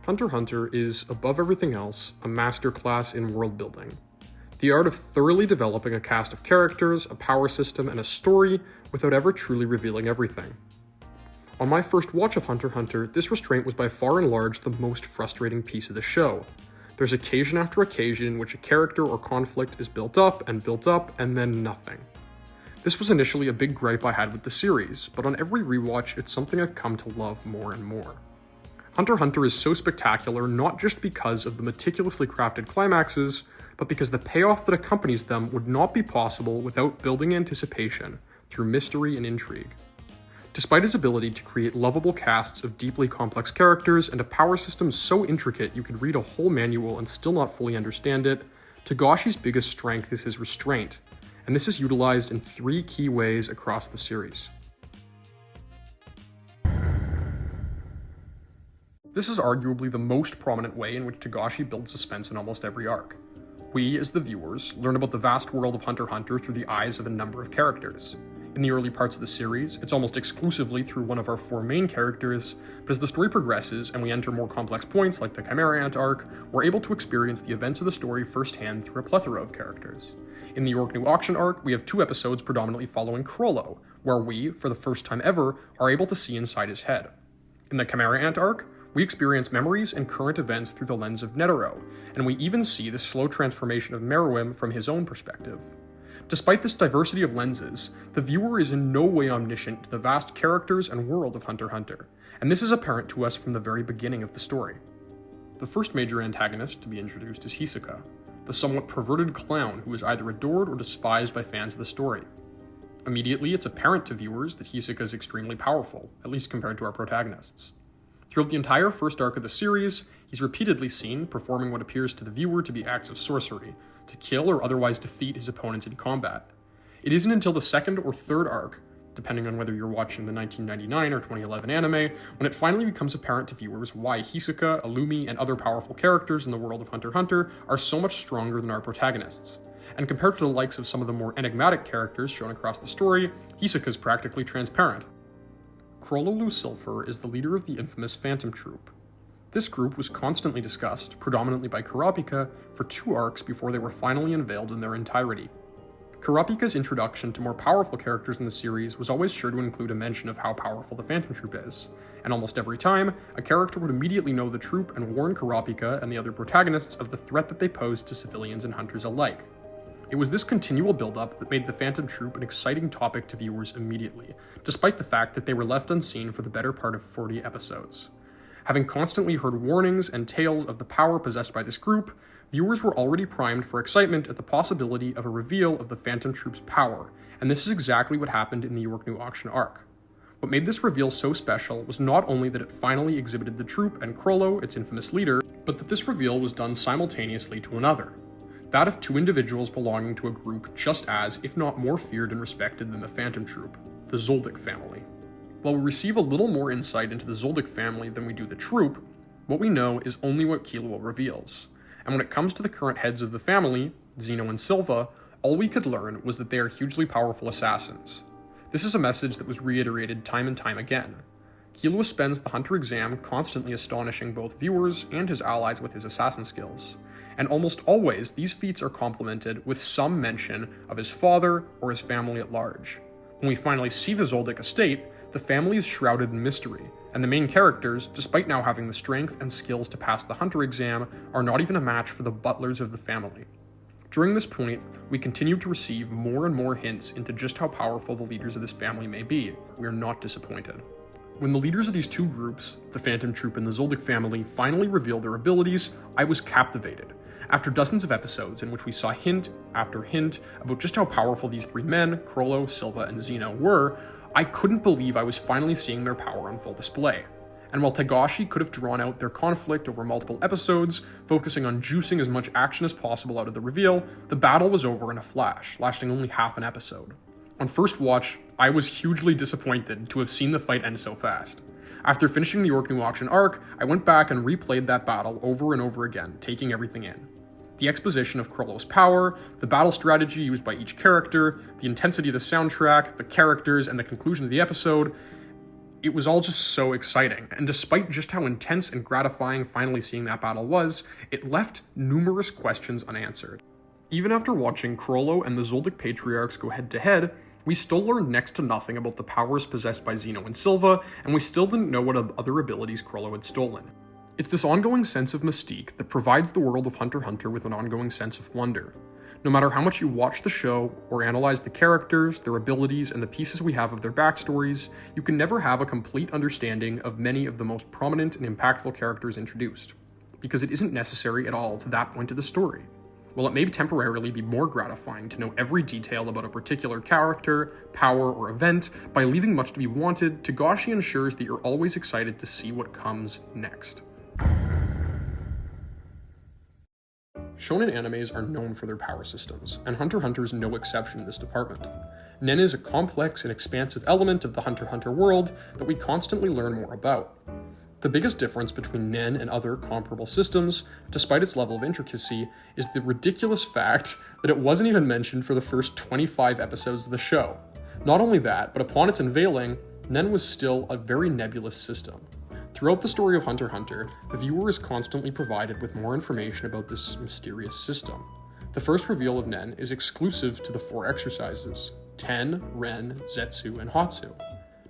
Hunter x Hunter is, above everything else, a masterclass in world building. The art of thoroughly developing a cast of characters, a power system, and a story without ever truly revealing everything. On my first watch of Hunter x Hunter, this Restraint was by far and large the most frustrating piece of the show. There's occasion after occasion in which a character or conflict is built up, and then nothing. This was initially a big gripe I had with the series, but on every rewatch, it's something I've come to love more and more. Hunter x Hunter is so spectacular not just because of the meticulously crafted climaxes, but because the payoff that accompanies them would not be possible without building anticipation through mystery and intrigue. Despite his ability to create lovable casts of deeply complex characters and a power system so intricate you could read a whole manual and still not fully understand it, Togashi's biggest strength is his restraint, and this is utilized in 3 key ways across the series. This is arguably the most prominent way in which Togashi builds suspense in almost every arc. We, as the viewers, learn about the vast world of Hunter x Hunter through the eyes of a number of characters. In the early parts of the series, it's almost exclusively through one of our 4 main characters, but as the story progresses and we enter more complex points like the Chimera Ant arc, we're able to experience the events of the story firsthand through a plethora of characters. In the York New Auction arc, we have 2 episodes predominantly following Crollo, where we, for the first time ever, are able to see inside his head. In the Chimera Ant arc, we experience memories and current events through the lens of Netero, and we even see the slow transformation of Meruem from his own perspective. Despite this diversity of lenses, the viewer is in no way omniscient to the vast characters and world of Hunter x Hunter, and this is apparent to us from the very beginning of the story. The first major antagonist to be introduced is Hisoka, the somewhat perverted clown who is either adored or despised by fans of the story. Immediately, it's apparent to viewers that Hisoka is extremely powerful, at least compared to our protagonists. Throughout the entire first arc of the series, he's repeatedly seen performing what appears to the viewer to be acts of sorcery, to kill or otherwise defeat his opponents in combat. It isn't until the second or third arc, depending on whether you're watching the 1999 or 2011 anime, when it finally becomes apparent to viewers why Hisoka, Illumi, and other powerful characters in the world of Hunter x Hunter are so much stronger than our protagonists. And compared to the likes of some of the more enigmatic characters shown across the story, Hisoka's practically transparent. Crollo Sulfur is the leader of the infamous Phantom Troop. This group was constantly discussed, predominantly by Kurapika, for 2 arcs before they were finally unveiled in their entirety. Kurapika's introduction to more powerful characters in the series was always sure to include a mention of how powerful the Phantom Troop is, and almost every time, a character would immediately know the troop and warn Kurapika and the other protagonists of the threat that they posed to civilians and hunters alike. It was this continual build-up that made the Phantom Troop an exciting topic to viewers immediately, despite the fact that they were left unseen for the better part of 40 episodes. Having constantly heard warnings and tales of the power possessed by this group, viewers were already primed for excitement at the possibility of a reveal of the Phantom Troop's power, and this is exactly what happened in the York New Auction arc. What made this reveal so special was not only that it finally exhibited the troop and Crollo, its infamous leader, but that this reveal was done simultaneously to another. That of 2 individuals belonging to a group just as, if not more feared and respected than the Phantom Troop, the Zoldyck family. While we receive a little more insight into the Zoldyck family than we do the troop, what we know is only what Killua reveals. And when it comes to the current heads of the family, Zeno and Silva, all we could learn was that they are hugely powerful assassins. This is a message that was reiterated time and time again. Killua spends the Hunter exam constantly astonishing both viewers and his allies with his assassin skills, and almost always these feats are complemented with some mention of his father or his family at large. When we finally see the Zoldyck estate, the family is shrouded in mystery, and the main characters, despite now having the strength and skills to pass the Hunter exam, are not even a match for the butlers of the family. During this point, we continue to receive more and more hints into just how powerful the leaders of this family may be. We are not disappointed. When the leaders of these 2 groups, the Phantom Troop and the Zoldyck family, finally revealed their abilities, I was captivated. After dozens of episodes in which we saw hint after hint about just how powerful these 3 men, Crollo, Silva, and Zeno, were, I couldn't believe I was finally seeing their power on full display. And while Togashi could have drawn out their conflict over multiple episodes, focusing on juicing as much action as possible out of the reveal, the battle was over in a flash, lasting only half an episode. On first watch, I was hugely disappointed to have seen the fight end so fast. After finishing the York New Auction arc, I went back and replayed that battle over and over again, taking everything in. The exposition of Crollo's power, the battle strategy used by each character, the intensity of the soundtrack, the characters, and the conclusion of the episode, It was all just so exciting, and despite just how intense and gratifying finally seeing that battle was, it left numerous questions unanswered. Even after watching Crollo and the Zoldyck Patriarchs go head-to-head, we still learned next to nothing about the powers possessed by Zeno and Silva, and we still didn't know what other abilities Crollo had stolen. It's this ongoing sense of mystique that provides the world of Hunter x Hunter with an ongoing sense of wonder. No matter how much you watch the show, or analyze the characters, their abilities, and the pieces we have of their backstories, you can never have a complete understanding of many of the most prominent and impactful characters introduced, because it isn't necessary at all to that point of the story. While it may temporarily be more gratifying to know every detail about a particular character, power, or event, by leaving much to be wanted, Togashi ensures that you're always excited to see what comes next. Shonen animes are known for their power systems, and Hunter x Hunter is no exception in this department. Nen is a complex and expansive element of the Hunter x Hunter world that we constantly learn more about. The biggest difference between Nen and other comparable systems, despite its level of intricacy, is the ridiculous fact that it wasn't even mentioned for the first 25 episodes of the show. Not only that, but upon its unveiling, Nen was still a very nebulous system. Throughout the story of Hunter x Hunter, the viewer is constantly provided with more information about this mysterious system. The first reveal of Nen is exclusive to the 4 exercises: Ten, Ren, Zetsu, and Hatsu.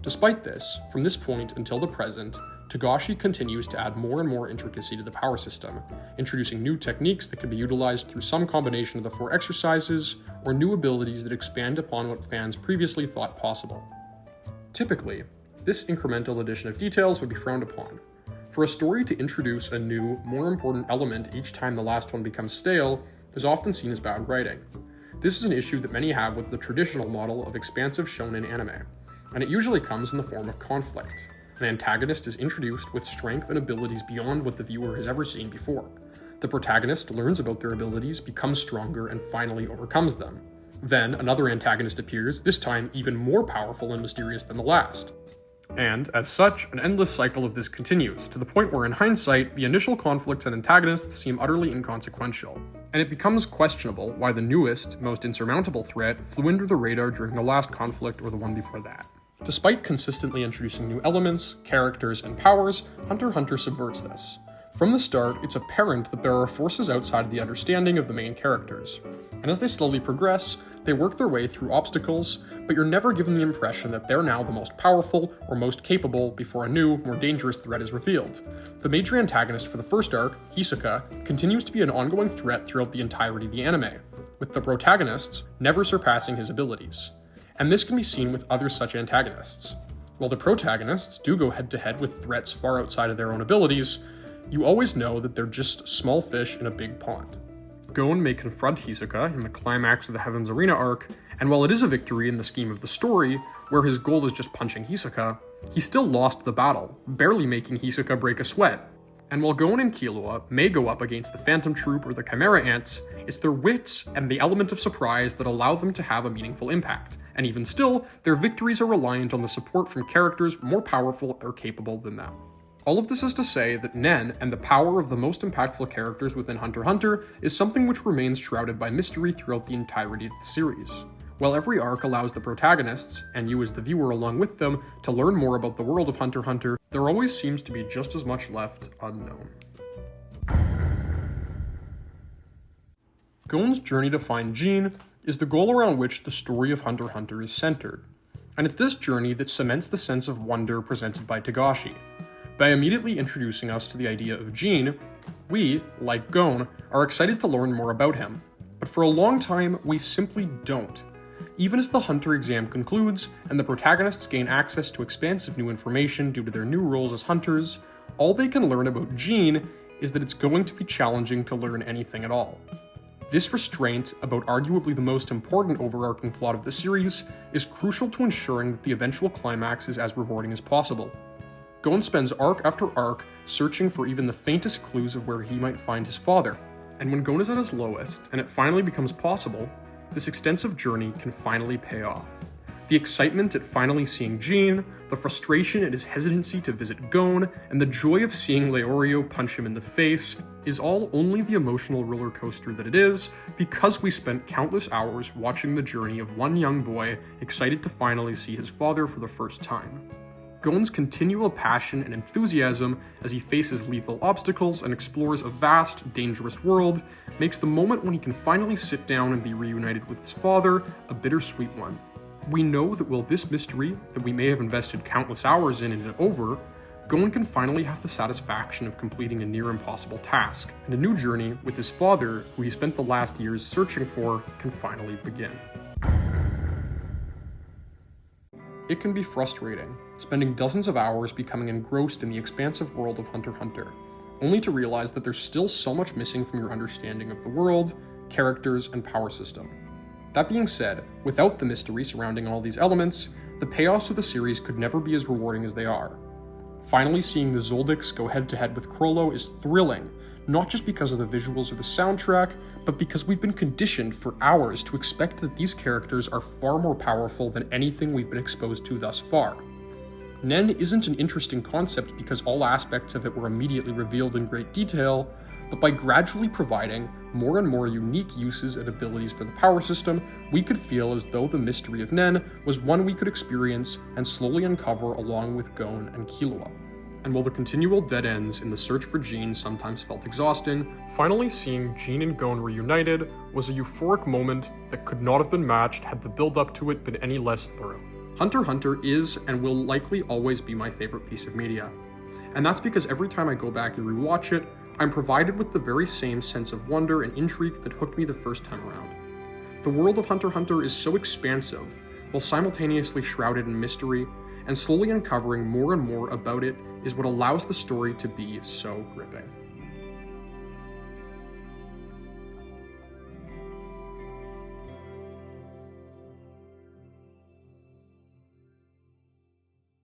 Despite this, from this point until the present, Togashi continues to add more and more intricacy to the power system, introducing new techniques that can be utilized through some combination of the 4 exercises, or new abilities that expand upon what fans previously thought possible. Typically, this incremental addition of details would be frowned upon. For a story to introduce a new, more important element each time the last one becomes stale is often seen as bad writing. This is an issue that many have with the traditional model of expansive shonen anime, and it usually comes in the form of conflict. An antagonist is introduced with strength and abilities beyond what the viewer has ever seen before. The protagonist learns about their abilities, becomes stronger, and finally overcomes them. Then, another antagonist appears, this time even more powerful and mysterious than the last. And, as such, an endless cycle of this continues, to the point where in hindsight, the initial conflicts and antagonists seem utterly inconsequential. And it becomes questionable why the newest, most insurmountable threat flew under the radar during the last conflict or the one before that. Despite consistently introducing new elements, characters, and powers, Hunter x Hunter subverts this. From the start, it's apparent that there are forces outside of the understanding of the main characters. And as they slowly progress, they work their way through obstacles, but you're never given the impression that they're now the most powerful or most capable before a new, more dangerous threat is revealed. The major antagonist for the first arc, Hisoka, continues to be an ongoing threat throughout the entirety of the anime, with the protagonists never surpassing his abilities. And this can be seen with other such antagonists. While the protagonists do go head-to-head with threats far outside of their own abilities, you always know that they're just small fish in a big pond. Gon may confront Hisoka in the climax of the Heaven's Arena arc, and while it is a victory in the scheme of the story, where his goal is just punching Hisoka, he still lost the battle, barely making Hisoka break a sweat. And while Gon and Killua may go up against the Phantom Troop or the Chimera Ants, it's their wits and the element of surprise that allow them to have a meaningful impact. And even still, their victories are reliant on the support from characters more powerful or capable than them. All of this is to say that Nen and the power of the most impactful characters within Hunter x Hunter is something which remains shrouded by mystery throughout the entirety of the series. While every arc allows the protagonists, and you as the viewer along with them, to learn more about the world of Hunter x Hunter, there always seems to be just as much left unknown. Gon's journey to find Ging is the goal around which the story of Hunter x Hunter is centered, and it's this journey that cements the sense of wonder presented by Togashi. By immediately introducing us to the idea of Ging, we, like Gon, are excited to learn more about him. But for a long time, we simply don't. Even as the Hunter exam concludes, and the protagonists gain access to expansive new information due to their new roles as hunters, all they can learn about Ging is that it's going to be challenging to learn anything at all. This restraint, about arguably the most important overarching plot of the series, is crucial to ensuring that the eventual climax is as rewarding as possible. Gon spends arc after arc searching for even the faintest clues of where he might find his father. And when Gon is at his lowest, and it finally becomes possible, this extensive journey can finally pay off. The excitement at finally seeing Ging, the frustration at his hesitancy to visit Gon, and the joy of seeing Leorio punch him in the face is all only the emotional roller coaster that it is, because we spent countless hours watching the journey of one young boy excited to finally see his father for the first time. Gon's continual passion and enthusiasm as he faces lethal obstacles and explores a vast, dangerous world makes the moment when he can finally sit down and be reunited with his father a bittersweet one. We know that while this mystery that we may have invested countless hours in is over, Gon can finally have the satisfaction of completing a near impossible task, and a new journey with his father, who he spent the last years searching for, can finally begin. It can be frustrating, spending dozens of hours becoming engrossed in the expansive world of Hunter x Hunter, only to realize that there's still so much missing from your understanding of the world, characters, and power system. That being said, without the mystery surrounding all these elements, the payoffs of the series could never be as rewarding as they are. Finally seeing the Zoldycks go head-to-head with Chrollo is thrilling, not just because of the visuals or the soundtrack, but because we've been conditioned for hours to expect that these characters are far more powerful than anything we've been exposed to thus far. Nen isn't an interesting concept because all aspects of it were immediately revealed in great detail, but by gradually providing more and more unique uses and abilities for the power system, we could feel as though the mystery of Nen was one we could experience and slowly uncover along with Gon and Killua. And while the continual dead ends in the search for Jean sometimes felt exhausting, finally seeing Jean and Gon reunited was a euphoric moment that could not have been matched had the build-up to it been any less thorough. Hunter x Hunter is and will likely always be my favorite piece of media. And that's because every time I go back and rewatch it, I'm provided with the very same sense of wonder and intrigue that hooked me the first time around. The world of Hunter x Hunter is so expansive, while simultaneously shrouded in mystery, and slowly uncovering more and more about it is what allows the story to be so gripping.